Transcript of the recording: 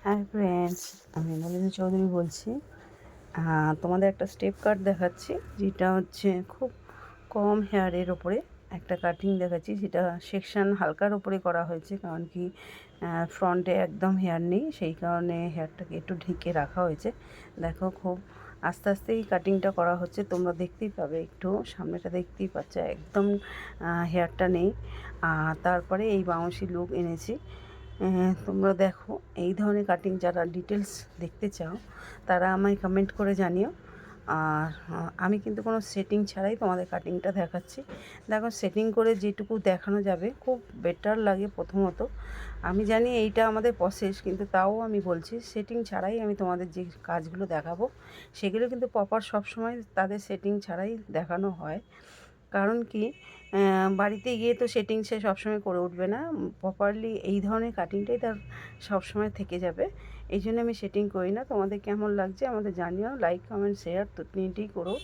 Hi friends, আমি নলিনী চৌধুরী বলছি। তোমাদের একটা স্টেপ কাট দেখাচ্ছি, যেটা হচ্ছে খুব কম হেয়ারের ওপরে একটা কাটিং দেখাচ্ছি, যেটা সেকশন হালকার ওপরে করা হয়েছে। কারণ কি ফ্রন্টে একদম হেয়ার নেই, সেই কারণে হেয়ারটাকে একটু ঢেকে রাখা হয়েছে। দেখো, খুব আস্তে আস্তে এই কাটিংটা করা হচ্ছে, তোমরা দেখতেই পাবে, একটু সামনেটা দেখতেই পাচ্ছ, একদম হেয়ারটা নেই। তারপরে এই বাউন্সি লুক এনেছি। তোমরা দেখো, এই ধরনের কাটিং যারা ডিটেলস দেখতে চাও তারা আমায় কমেন্ট করে জানিও। আর আমি কিন্তু কোনো সেটিং ছাড়াই তোমাদের কাটিংটা দেখাচ্ছি। দেখো, সেটিং করে যেটুকু দেখানো যাবে খুব বেটার লাগে। প্রথমত আমি জানি এইটা আমাদের প্রসেস, কিন্তু তাও আমি বলছি সেটিং ছাড়াই আমি তোমাদের যে কাজগুলো দেখাবো সেগুলো কিন্তু প্রপার সবসময় তাদের সেটিং ছাড়াই দেখানো হয়। কারণ কি, বাড়িতে গিয়ে তো সেটিং সে সবসময় করে উঠবে না, প্রপারলি এই ধরনের কাটিংটাই তার সবসময় থেকে যাবে। এই জন্য আমি সেটিং করি না। তোমাদের কেমন লাগছে আমাদের জানিও, লাইক কমেন্ট শেয়ার তো তিনটেই করো।